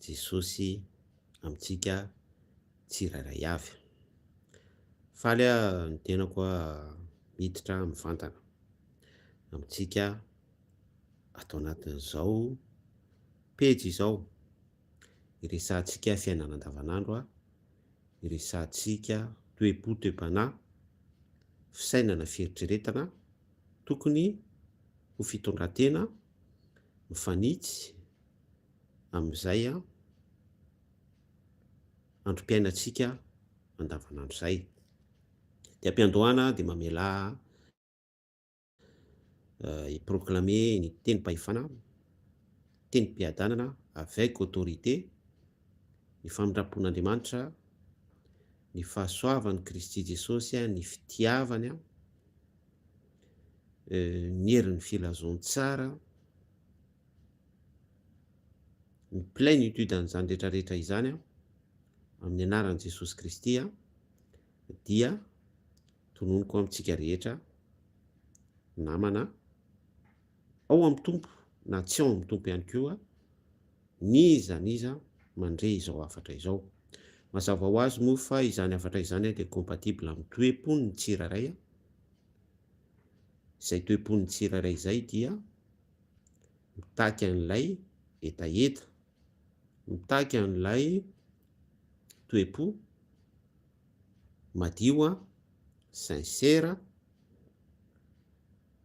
Jesosy amintsika tsirairay avy. Faly ny tenako miditra mivantana amintsika atao anatin'izao pejy izao, iresantsika fiainana andavanandro iresantsika toe-po toe-panahy, fisainana fieritreretana tokony ho fitondran-tena mifanitsy amin'izay androm-piainantsika andavanandro izay. Dia am-piandohana dia mamela proclamer ny tenim-pahefana, tenim-piadanana avec autorité, ny famindram-pon'Andriamanitra, ny fahasoavan'i Kristy Jesosy, ny fitiavany, ny herin'ny filazoan-tsara, ny plénitude an'izany rehetrarehetra izany amin'ny anaran'i Jesosy Kristy dia tononoko amintsika rehetra namana ao amin'ny tompo na tsy ao amin'ny tompo ihany koa, n'iza mandre izao hafatra izao. Mazava ho azy moa fa izany hafatra izany dia compatible amin'ny toe-pon'ny tsirairay. Izay toe-pon'ny tsirairay izay dia mitaky an'ilay hetaheta, mitaky an'ilay toe-po madio, sincère,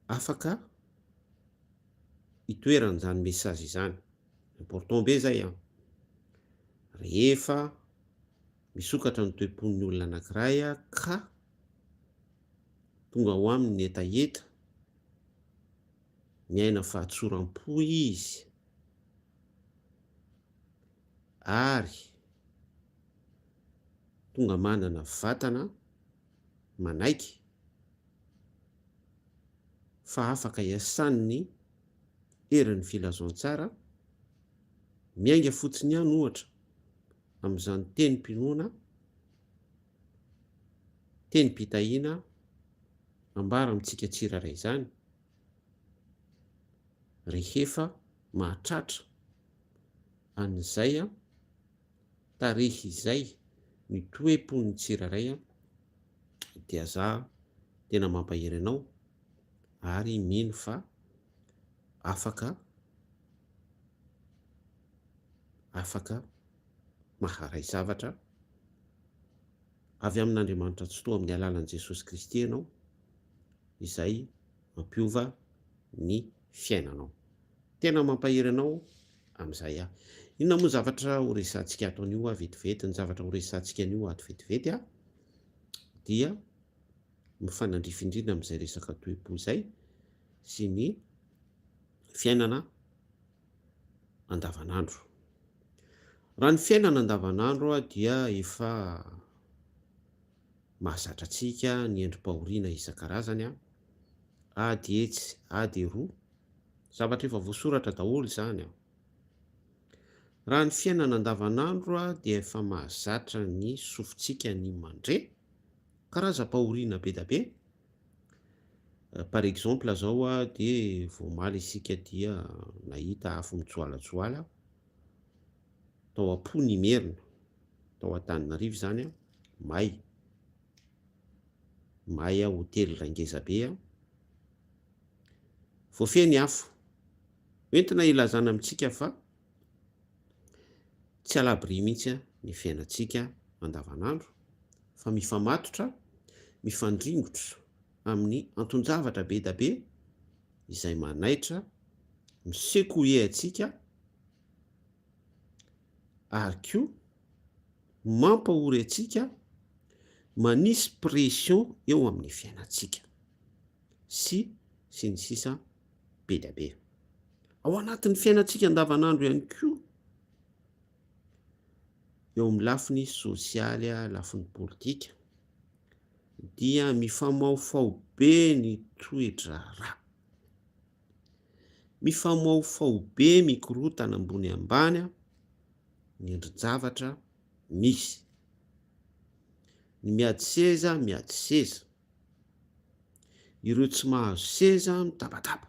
afaka itoeran'izany mesazy izany. Important be zay rehefa misokatra ny toe-pon'ny olona anankiray ka tonga ho aminy hetaheta, miaina fahatsoram-po izy ary tonga manana vatana manaiky fa afaka iasany ny herin'ny filazoan-tsara, miainga fotsiny ihany ohatra amin'izany tenim-pinoana, tenim-pitahiana ambara amintsika tsirairay izany, rehefa mahatratra an'izay tarehy izay ny toe-pon'ny tsirairay dia za tena mampahery anao ary mino fa afaka maharay zavatra avy amin'Andriamanitra tsy toa amin'ny alalan'i Jesosy Kristy ianao, izay mampiova ny fiainanao. Tena mampahery anao amin'izay inona moa zavatra ho resantsika ato an'io vetivety? Ny zavatra ho resantsika an'io ato vetivety dia mifanandrify indrindra amin'izay resaka toe-po izay sy ny fiainana andavanandro. Raha ny fiainana andavanandro dia efa mahazatra antsika ny endrim-pahoriana isan-karazany ady etsy ady eroa, zavatra efa voasoratra daholo izany. Raha ny fiainana andavanandro dia efa mahazatra ny sofintsika ny mandre karazam-pahoriana be da be. Par exemple zao dia voamaly isika dia nahita afo mitsoalatsоala tao Ampoinimerina, tao Antananarivo izany, may hotely Rangezabe, voafeny afo. Entina ilazana amintsika fa tsy alabry mihitsy ny fiainantsika andavanandro, fa mifamatotra, mifandringotra amin'ny anton-javatra be da be izay manaitra misekohe antsika ary koa mampahory antsika manisy pression eo amin'ny fiainantsika sy ny sisa be da be. Ao anatin'ny fiainantsika andavanandro ihany koa, eo amin'ny lafiny sosialy, lafiny politika dia mifamaofao be ny toetra rà, mifamaofao be mikorotana ambony ambany ny endrin-javatra misy, ny miady seza miady seza, ireo tsy mahazo seza mitabataba,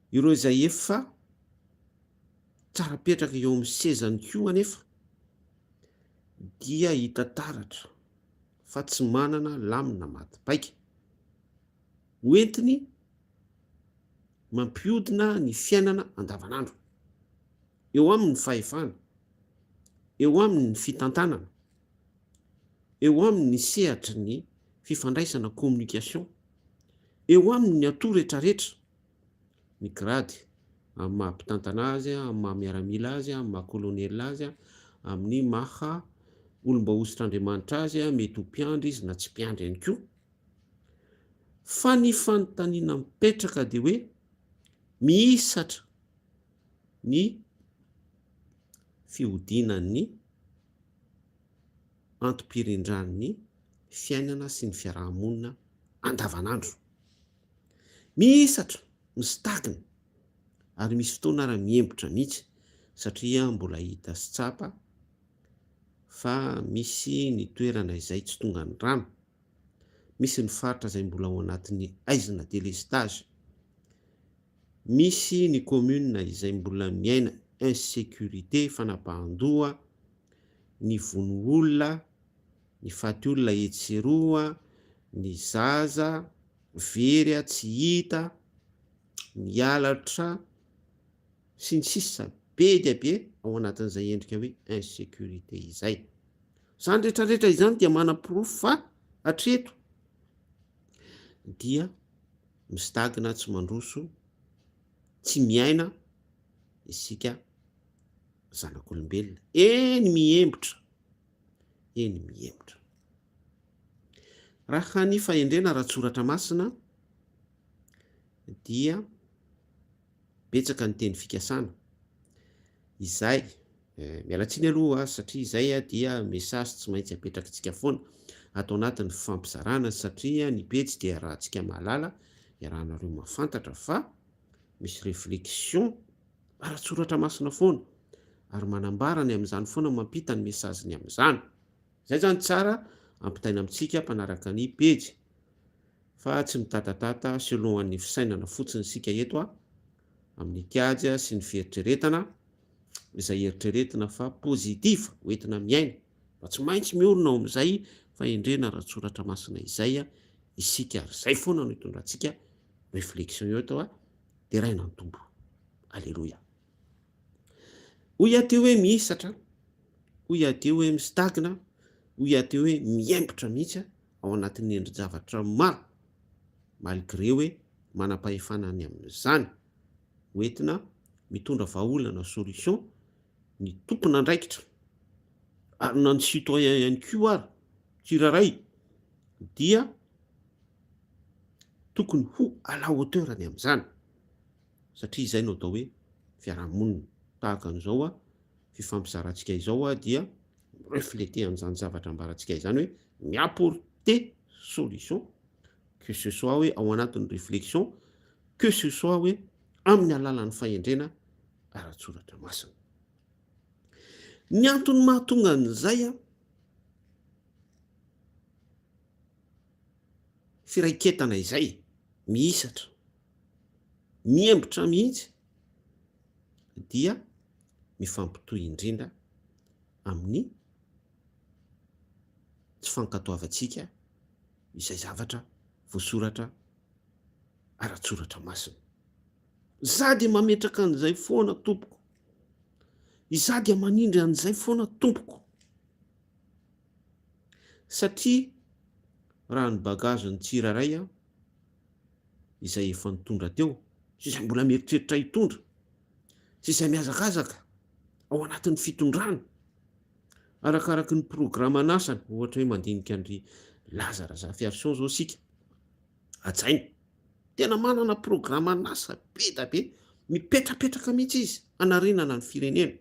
ireo izay efa tsara petraka eo amin'ny sezany koa anefa dia hita taratra fa tsy manana lamina matipaika hoentiny mampiodina ny fiainana andavanandro, eo amin'ny fahefana, eo amin'ny fitantanana, eo amin'ny sehatra ny fifandraisana communication, eo amin'ny atoro rehetrarehetra, ny grady amin'ny mahampitantana azy, amin'ny mahamiaramila azy, amin'ny mahakoloniela azy, amin'ny maha olombaositr'Andriamanitra azy, mety ho mpiandry izy na tsy mpiandry ihany koa. Fa ny fanontaniana mipetraka dia hoe mihisatra ny fihodinan'ny antom-pirindran'ny fiainana sy ny fiarahamonina andavanandro. Mihisatra, mistagna, ary misy fotoana ary miembotra mihitsy satria mbola hita sy tsapa fa misy ny toerana izay tsy tonga ny rano, misy ny faritra izay mbola ao anatin'ny aizina délestage, misy ny commune izay mbola miaina insécurité, fanapahan-doha, ny vono olona, ny faty olona etseroa, ny zaza very tsy hita, ny halatra sy ny sisa be dia be ao anatin'izay endrika hoe insécurité izay. Izany rehetrarehetra izany dia manam-porofo fa hatreto dia mistagna, tsy mandroso, tsy miaina isika zanak'olombelona. Eny miembotra, eny miembotra. Raha ny fahendrena raha-tsoratra masina dia betsaka ny teny fikasana izay mialatsiny aloha satria izay dia mesazy tsy maintsy apetrakantsika foana atao anatin'ny fampizarana satria ny pejy dia rahantsika mahalala iarahanareo mahafantatra fa misy réflexion ara-tsoratra masina foana ary manambarany amin'izany foana mampita ny mesaziny amin'izany. Izay zany tsara ampitaina amintsika mpanaraka ny pejy fa tsy mitatatata selon an'ny fisainana fotsiny sika eto amin'ny kajy sy ny fieritreretana izay eritreretina fa pozitiva hoentina miaina, fa tsy maintsy miorina ao amin'izay fahendrena raha-tsoratra masina izay isika, ary izay foana no hitondrantsika réflexion eto dia raina ny tombo. Alleloia. Hoy aty hoe mihisatra, hoy aty hoe mistagna, hoy aty hoe miembotra mihitsy ao anatin'ny endri-javatra maro, malgré hoe manam-pahefana ny amin'izany hoentina mitondra vahaolana solution ny tompona andraikitra ary na ny citoyen ihany koa ary tsiraray dia tokony ho à la hauteur ny amin'izany satria izay no atao hoe fiarahamonina tahaka an'izao fifampizarantsika izao dia refléter an'izany zavatra ambarantsika izany hoe miapporter solution, que ce soit hoe ao anatin'ny réflexion, que ce soit hoe amin'ny alalan'ny fahendrena ara-tsoratra masina. Ny antony mahatonga an'izay firaiketana izay mihisatra, miembotra mihitsy dia mifampitohy indrindra amin'ny tsy fankatoavantsika izay zavatra voasoratra ara-tsoratra masina. Za dia mametraka an'izay foana tompoko, iza dia manindry an'izay foana tompoko, satria raha ny bagazo ny tsiraray izay efa nitondra teo sy izay mbola mieritreritra hitondra sy izay miazakazaka ao anatin'ny fitondrana arakaraky ny programa an'asany, ohatra hoe mandinika andry Lazara Zafiarison zao sika ajaina, tena manana programa an'asa be da be, mipetrapetraka mihitsy izy anarenana ny firenena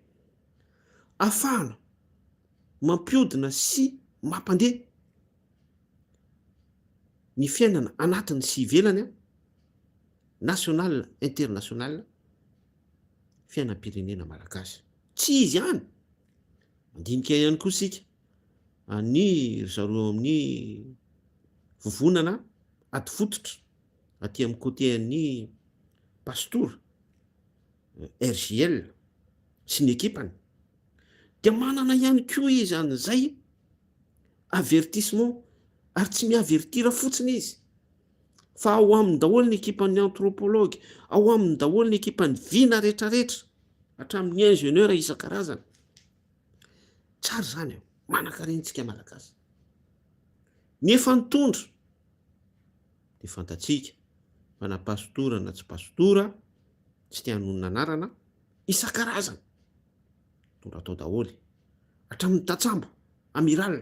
ahafahana mampiodina sy mampandeha ny fiainana anatiny sy ivelany national, international, fiainam-pirenena malagasy. Tsy izy ihany, mandinika ihany koa sika any zareo amin'ny vovonana aty fototra aty amin'ny côté an'ny pastora RGL sy ny ekipany dia manana ihany koa izy an'izay avertissement ary tsy miavertira fotsiny izy fa ao amin'ny daholo ny ekipan'ny anthropologue, ao amin'ny daholo ny ekipan'ny vina rehetrarehetra hatramin'ny ingénieur isan-karazany. Tsara zany manan-karentsika malagasy. Nefa nitondra dia fantatsika fa na pastora na tsy pastora, tsy tia hanonona anarana, isan-karazany tondra atao daholo hatramin'ny tatsambo, amiral,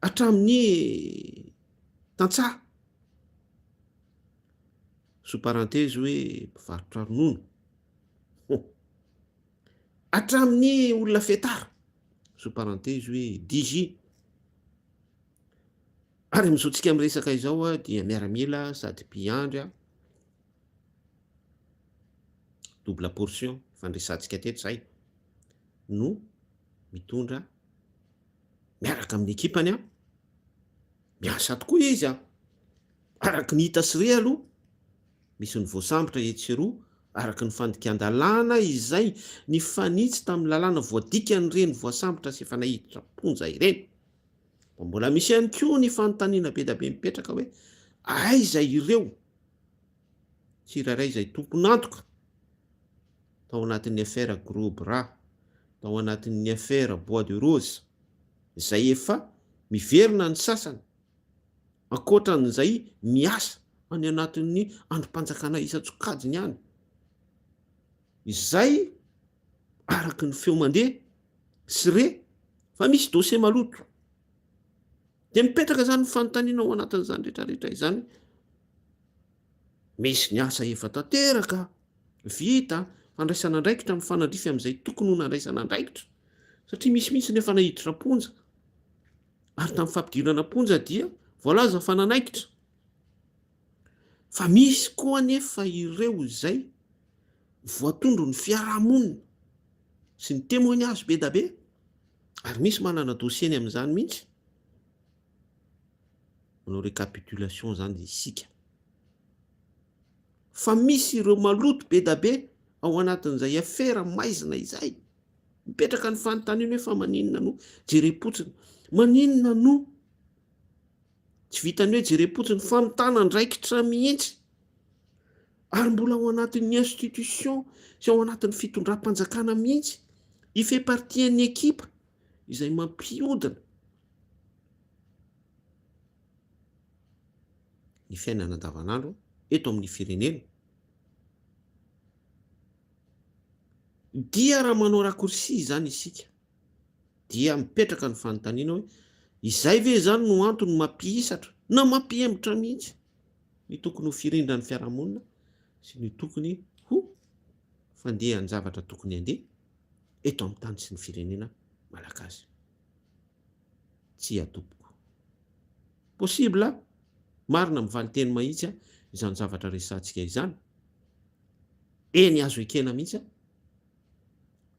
hatramin'ny tantsaha, sous parenthèse hoe mpivarotra ronono, hatramin'ny olona fetara, sous parenthèse hoe DJ. Ary mizoatsika amin'ny resaka izao dia miaramila sady mpiandry double portion fandresantsika teto zay no mitondra miaraka amin'ny ekipany miasa tokoa izy araky ny hita sy re aloha misy ny voasambotra etseroa araky ny fandikan-dalàna izay ny fanitsy tamin'ny lalàna voadikany reny voasambotra sy efa nahiditra ponja ireny. Mbola misy ihany koa ny fanontaniana be da be mipetraka hoe aiza ireo tsirairay izay tompon'antoka tao anatin'ny affaire Gros Bras, tao anatin'ny affaire Bois de Rose, izay efa miverina ny sasany ankoatran'izay miasa any anatin'ny androm-panjakana isan-tsokajiny ihany, izay araky ny feo mandeha sy re fa misy dossier maloto dia mipetraka zany fanontaniana ao anatin'izany rehetrarehetra izany. Misy ny asa efa tanteraka vita fandraisana andraikitra mifanandrify amin'izay tokony ho nandraisana andraikitra satria misy nefa nahiditra ponja ary tamin'ny fampidirana ponja dia voalaza fa nanaikitra. Fa misy koa nefa ireo izay voatondro ny fiarahamonina sy ny témoignage be da be ary misy manana dossier amin'izany mihitsy. Manao récapitulation zany isika fa misy ireo maloto be da be ao anatin'izay affaire maizina izay mipetraka ny fanontaniana hoe fa maninona no jerem-potsiny, maninona no tsy vitany hoe jerem-potsiny famitana andraikitra mihitsy ary mbola ao anatin'ny institution sy ao anatin'ny fitondram-panjakana mihitsy fait partie ny ekipa izay mampiodina ny fiainana andavanandro eto amin'ny firenena. Dia raha manao raccourci zany isika dia mipetraka ny fanontaniana hoe izay ve zany no antony mampihisatra na mampiembotra mihitsy ny tokony ho firindrany fiarahamonina sy ny tokony ho fandehan'ny zavatra tokony handeha eto amin'ny tany sy ny firenena malagasy. Tsy atopoko possible marina mivaly teny mahitsy izany zavatra resantsika izany eny azo ekena mihitsy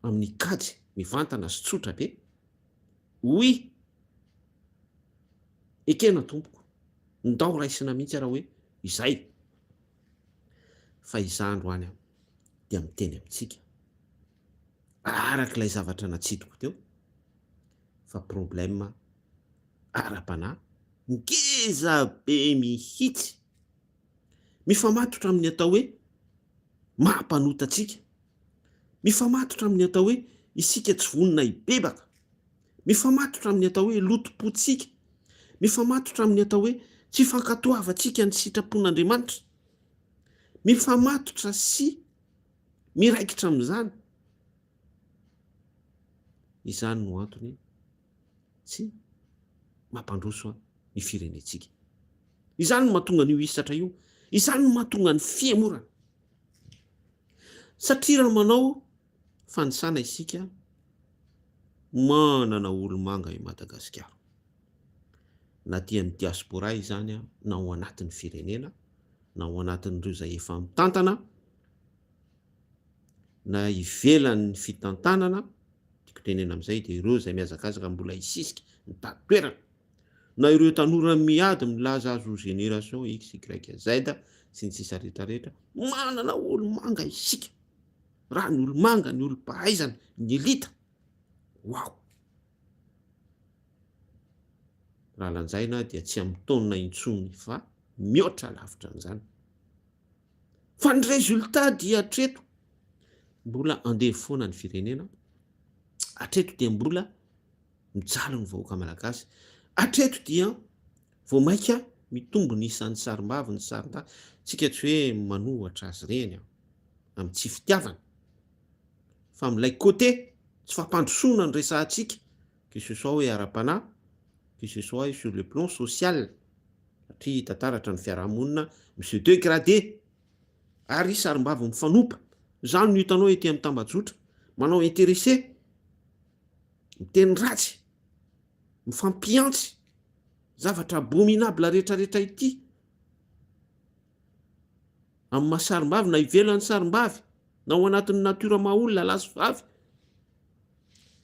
amin'ny kajy mivantana sy tsotra be. Oui, ekena tompoko ndao raisina mihitsy raha hoe izay. Fa izandro any dia miteny amintsika arak'ilay zavatra natsitoko teo fa problème ara-panahy ngeza be mihitsy mifamatotra amin'ny atao hoe mampanotatsika, mifamatotra amin'ny atao hoe isika tsy vonina hibebaka, mifamatotra amin'ny atao hoe lotom-potsika, mifamatotra amin'ny atao hoe tsy fankatoavantsika ny sitrapon'Andriamanitra, mifamatotra sy miraikitra amin'izany. Izany no antony tsy mampandroso ny firenetsika. Izany no mahatonga an'io hisatra io, izany no mahatonga ny fiemorana. Satria raha manao fanisana isika manana olo-manga i Madagasikara, na dia ny diaspora izany na ao anatin'ny firenena na ao anatin'ireo izay efa mitantana na ivelan'ny fitantanana, tiako tenena amin'izay dia ireo izay mihazakazaka mbola hisisika mitady toerana, na ireo tanora miady milaza azy ho génération X, Y, Z sy ny sisa rehetrarehetra, manana olo-manga isika raha ny olo manga, ny olo pahaizana, ny elita. Wow! Raha lanjaina dia tsy amin'ny taonina intsony fa mihoatra lavitra an'izany. Fa ny resultat dia hatreto mbola andeha foana ny firenena. Hatreto dia mbola mijalo ny vahoaka malagasy. Hatreto dia vao maika mitombo ny isan'ny sarim-bavy, ny sarin-dahy. Tsika tsy hoe manohatra azy ireny amin'ny tsy fitiavana, fa amin'ilay côté tsy fampandrosoana ny resahantsika, que ce soit hoe ara-panahy, que ce soit sur le plan social, satria hita taratra ny fiarahamonina monsieur dégradé, ary sarim-bavy mifanompa. Zany no hitanao ety amin'ny tambajotra manao intéressé, miteny ratsy, mifampiantsy zavatra abominable rehetrarehetra ity amin'ny mahasarim-bavy, na ivelan'ny sarim-bavy, na ao anatin'ny natiora maha-olona lahy sy vavy.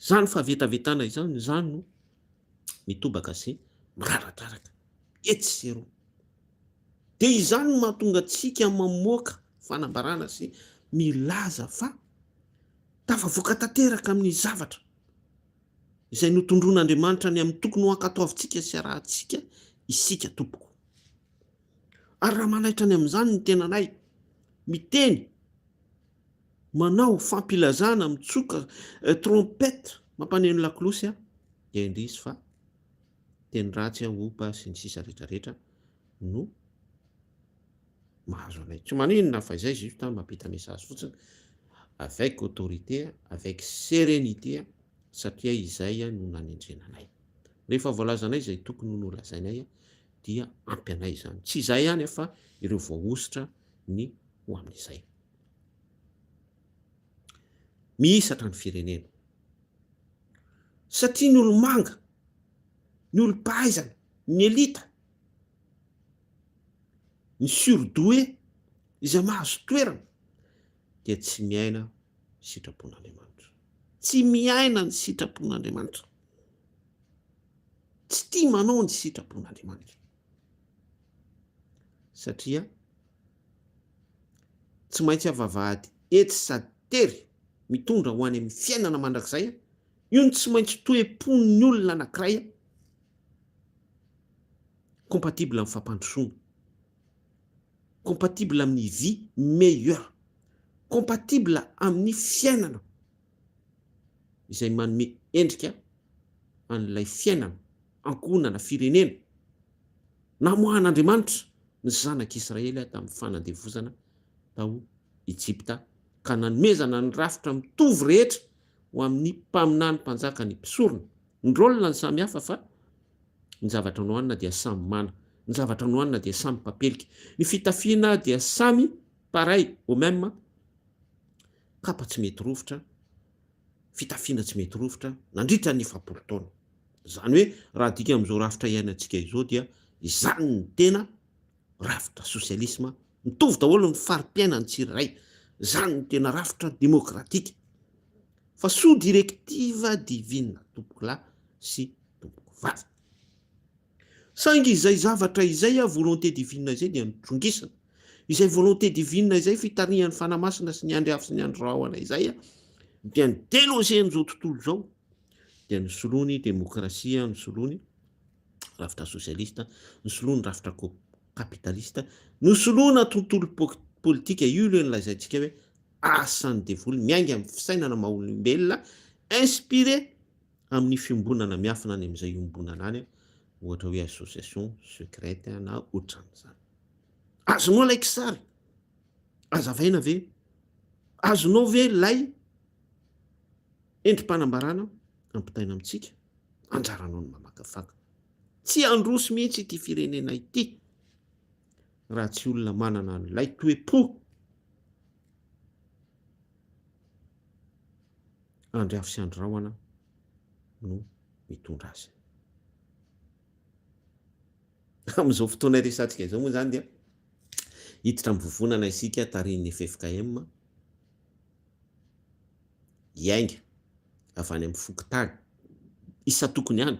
Zany favetavetana izany, zany no mitobaka sy miraradraraka etsy sy eroa. Dia izany no mahatonga antsika mamoaka fanambarana sy milaza fa tafavoaka tanteraka amin'ny zavatra izay notondron'Andriamanitra ny amin'ny tokony ho ankatoavintsika sy arahantsika isika tompoko. Ary raha manaitra any amin'izany ny tenanay, miteny, manao fampilazana, mitsoka trompette, mampaneno lakolosy dia indrisy fa teny ratsy opa sy ny sisa rehetrarehetra no mahazo anay. Tsy maninona fa izay juste mampita message fotsiny avec autorité, avec sérénité, satria izay no nanendrena anay. Rehefa voalazanay izay tokony no lazainay dia ampy anay izany. Tsy izay ihany fa ireo voaositra ny ho amin'izay. Mihisatra ny firenena. Satria ny olo manga, ny olo pahaizana, ny elita, ny surdoué izay mahazo toerana dia tsy miaina sitrapon'Andriamanitra. Tsy miaina ny sitrapon'Andriamanitra. Tsy tia manao ny sitrapon'Andriamanitra. Satria tsy maintsy avavahady etsy sady tery mitondra ho any amin'ny fiainana mandrakizay, io ny tsy maintsy toe-pon'ny olona anankiray compatible amin'ny fampandrosoana, compatible amin'ny vie meilleure, compatible amin'ny fiainana izay manome endrika an'ilay fiainana ankohonana firenena namoahan'Andriamanitra ny zanak'Israely tamin'ny fanandevozana tao Ejipta, ka nanomezana ny rafitra mitovy rehetra ho amin'ny mpaminany mpanjaka ny mpisorona. Ny rôlina ny samy hafa fa ny zavatra nohanina dia samy mana, ny zavatra nohanina dia samy papelika, ny fitafiana dia samy pareil au même. Kapa tsy mety rovitra, fitafiana tsy mety rovitra nandritra ny 100 taona. Zany hoe raha dika amin'izao rafitra iainantsika izao dia izany ny tena rafitra sosialisma, mitovy daholo ny fari-piainan'ny tsirairay. Zany ny tena rafitra demokratika, fa sous directive divine tompoko lahy sy tompoko vavy. Saingy izay zavatra izay volonté divine izay dia nitrongisana, izay volonté divine izay fitarihan'ny fanamasina sy ny andro afo sy ny andro rahona izay dia ny délogén'izao tontolo izao dia ny solony demokrasia, ny solony rafitra sosialista, ny solony rafitra kapitalista, ny solona tontolo politika. Io le nolazaintsika hoe asan'ny devoly, miainga amin'ny fisainana maha-olombelona, inspiré amin'ny fiombonana miafina any amin'izay iombonana any, ohatra hoe association secrète na ohatran'izany. Azonao lay kisary, azavaina ve? Azonao ve lay endrim-panambarana ampitaina amintsika? Anjaranao ny mamakafaka. Tsy androso mihitsy ity firenena ity raha tsy olona manana an'ilay toe-po andriafo sy androrahoana no mitondra azy. Amin'izao fotoana resantsika izao moa zany dia hiditra mivovonana isika tarihin'ny FFKM, iainga avy any amin'ny fokotany, isa-tokony ihany,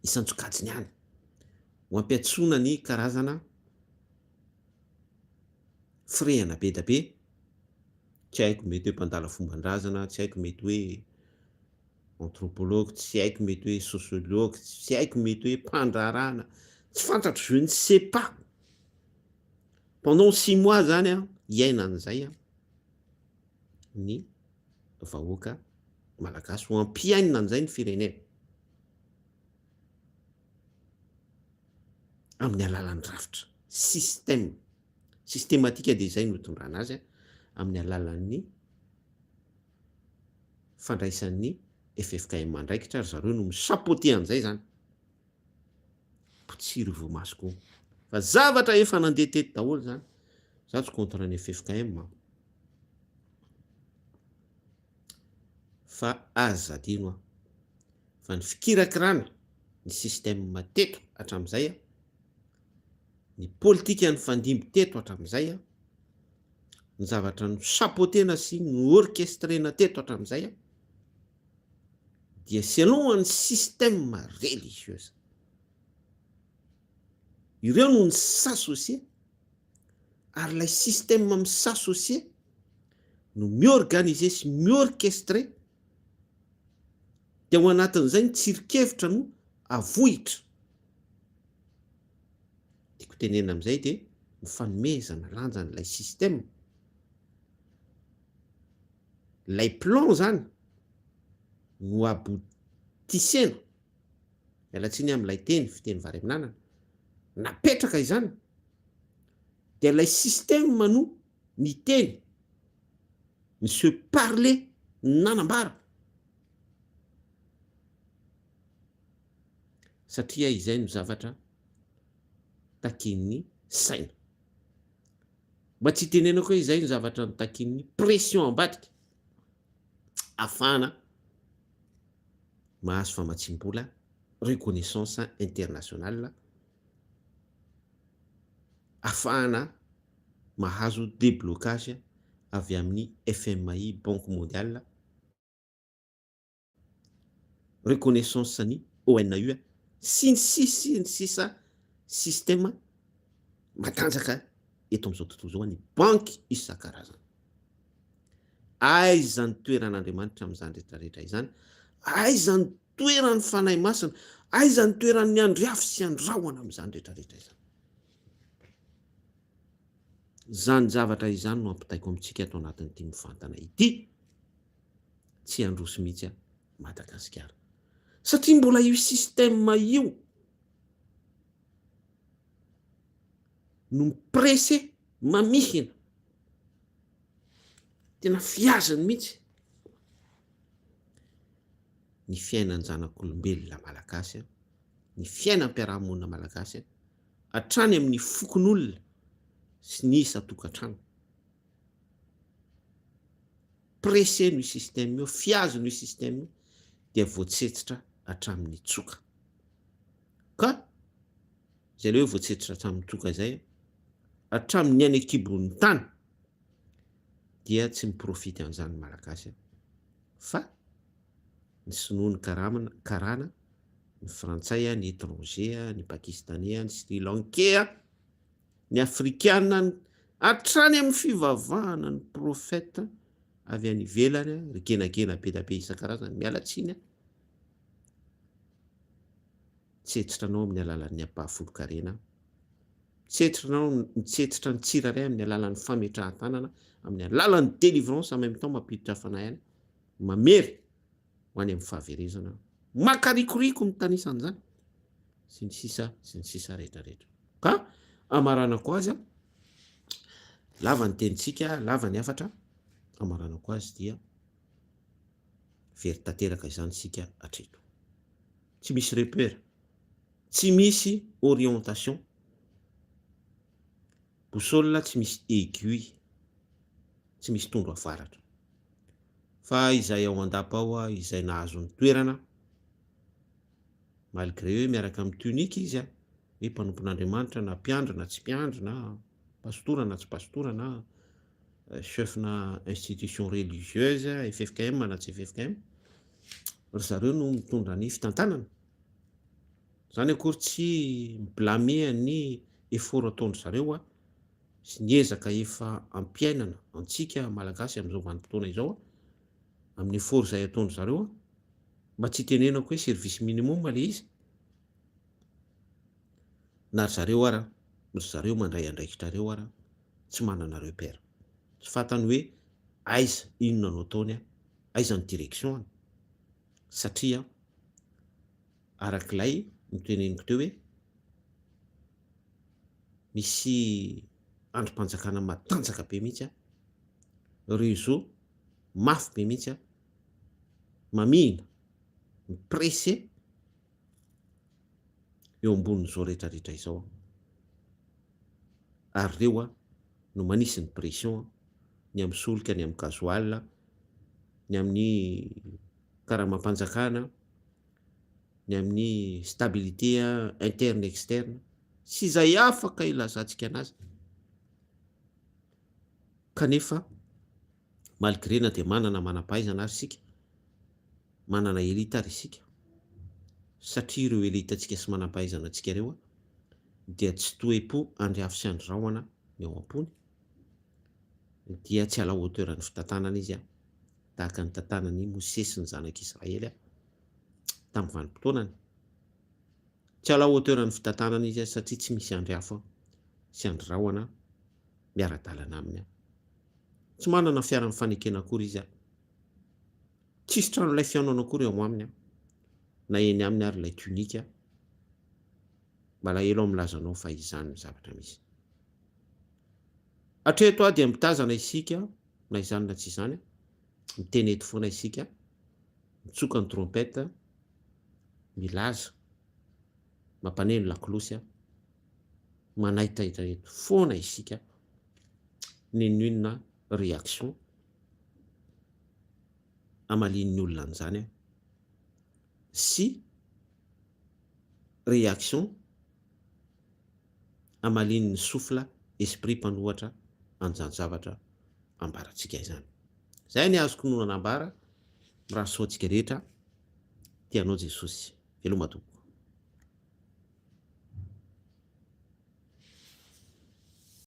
isan-tsokajiny ihany, ho ampiatsona ny karazana firehana be da be tsy haiko mety hoe mpandala fomban-drazana, tsy haiko mety hoe anthropologue, tsy haiko mety hoe sociologue, tsy haiko mety hoe mpandrarana, tsy fantatro, je ne sais pas. Pendant 6 mois zany a iaina an'izay a ny vahoaka malagasy ho ampiainina an'izay ny firenena amin'ny alalan'ny rafitra systématique dia izay no hitondrana azy a amin'ny alalan'ny fandraisan'ny FFKM andraikitra ry zareo no misapote an'izay zany. Potsiry voamasoko fa zavatra efa nandeha teto daholo zany, za tsy contre ny FFKM fa aza adino fa ny fikirakirana ny système teto hatramin'izay a, ny politika ny fandimby teto hatramin'izay a, ny zavatra no sapotena sy ny orchestrena teto hatramin'izay a, dia selon ny système religieuse. Ireo no ny s'associer ary ilay système mis'associer no miorganiser sy miorchestrer dia ao anatin'izay ny tsirikevitra no avohitra. Tiako tenena amin'izay dia ny fanomezana lanjan'ilay système. Ilay plan zany no abotisena, mialatsiny amin'ilay fiteny vary amin'anana, napetraka izany dia ilay système no ny teny ny se parler nanambara, satria izay no zavatra takin'ny saina. Mba tsy tenenako hoe izay no zavatra takin'ny pression ambadika ahafahana mahazo famatsim-bola reconnaissance internationale, ahafahana mahazo déblocage avy amin'ny FMI, Banque mondiale, reconnaissance ny ONU sy ny sisa système matanjaka eto amin'izao tontolo izao, ny banky isan-karazany. Aiza ny toeran'Andriamanitra amin'izany rehetrarehetra izany, aiza ny toeran'ny fanahy masina, aiza ny toeran'ny andriafo sy andrahoana amin'izany rehetrarehetra izany. Zany zavatra izany no ampitaiko amintsika ato anatin'ity mivantana ity, tsy handroso mihitsy a Madagasikara, satria mbola io système io no mipresse mamihina, tena fiazany mihitsy ny fiainan'ny zanak'olombelona malagasy, ny fiainam-piarahamonina malagasy hatrany amin'ny fokon'olona sy ny isa-tokantrano. Presse no système io, fiazo no système io, dia voatsetitra hatramin'ny tsoka. Ka izay le hoe voatsetitra hatramin'ny tsoka izay, hatramin'ny any an-kibon'ny tany, dia tsy miprofity an'izany malagasy fa ny sinoa ny karana, ny frantsay, ny étranger, ny pakistanais, ny sri lankais, ny afrikana, hatrany amin'ny fivavahana ny profeta avy any ivelany, ry genagena be da be isan-karazany mialatsiny, tsetritranao amin'ny alalan'ny ampahafolokarena, mitsetitra ny tsiraray amin'ny alalan'ny fametrahan-tanana, amin'ny alalan'ny délivrance en même temps mampiditra fanahiny, mamery ho any amin'ny fahaverezana, makarikoriko ny tanisan'izany, sy ny sisa rehetrarehetra. Ka amaranako azy, lava ny tenitsika, lava ny hafatra, amaranako azy dia very tanteraka izany sika hatreto. Tsy misy repère, tsy misy orientation, boussole tsy misy aiguille, tsy misy tondro avaratra. Fa izay ao andapa ao, izay nahazo ny toerana, malgré hoe miaraka amin'ny tunique izy hoe mpanompon'Andriamanitra, na mpiandry na tsy mpiandry, na pastora na tsy pastora, na chef na institution religieuse, FFKM na tsy FFKM, ry zareo no mitondra ny fitantanana. Zany akory tsy blâmer ny effort ataondry zareo sy ny ezaka efa ampiainana antsika malagasy amin'izao vanim-potoana izao amin'ny effort izay ataony zareo mba tsy tenenako hoe service minimum le izy na zareo ara zareo mandray andraikitrareo ara tsy manana repère tsy fantany hoe aiza inona no ataony aiza ny direction satria arak'ilay niteneniko teo hoe misy androm-panjakana matanjaka be mihitsy réseau mafy be mihitsy mamihina mipressé eo ambonin'izao rehetrarehetra izao ary reo no manisy ny pression ny amin'ny solika ny amin'ny gasoil ny amin'ny karamam-panjakana ny amin'ny stabilité interne externe sy izay afaka ilazantsika anazy kanefa malgré na dia manana manam-pahaizana ary isika manana elita ary isika satria ireo elitantsika sy manam-pahaizana antsika ireo dia tsy toe-po andriafo sy andrahona ny ao am-pony dia tsy ala hauteurany fitantanana izy tahaka ny tantanany Mosesy sy ny zanak'Israely tamin'ny vanim-potoanany tsy ala hauteurany fitantanana izy satria tsy misy andriafo sy andrahona miara-dalana aminy tsy manana fiara mifanekena akory izy tsisy tranolay fihaonana akory eo aminy na eny aminy ary ilay tunika malahelo amilazanao fa izany ny zavatra misy hatreto dia mitazana isika na izany na tsy izany mitenety foana isika mitsoka ny trompette milaza mampaneno lakolosy manaitaitaeto foana isika ninona réaction amalin'ny olona an'izany sy réaction amalin'ny sofla esprit mpanohatra an'izany zavatra ambarantsika izany zay ny azoko no nanambara raha soantsika rehetra tianao Jesosy velomadoa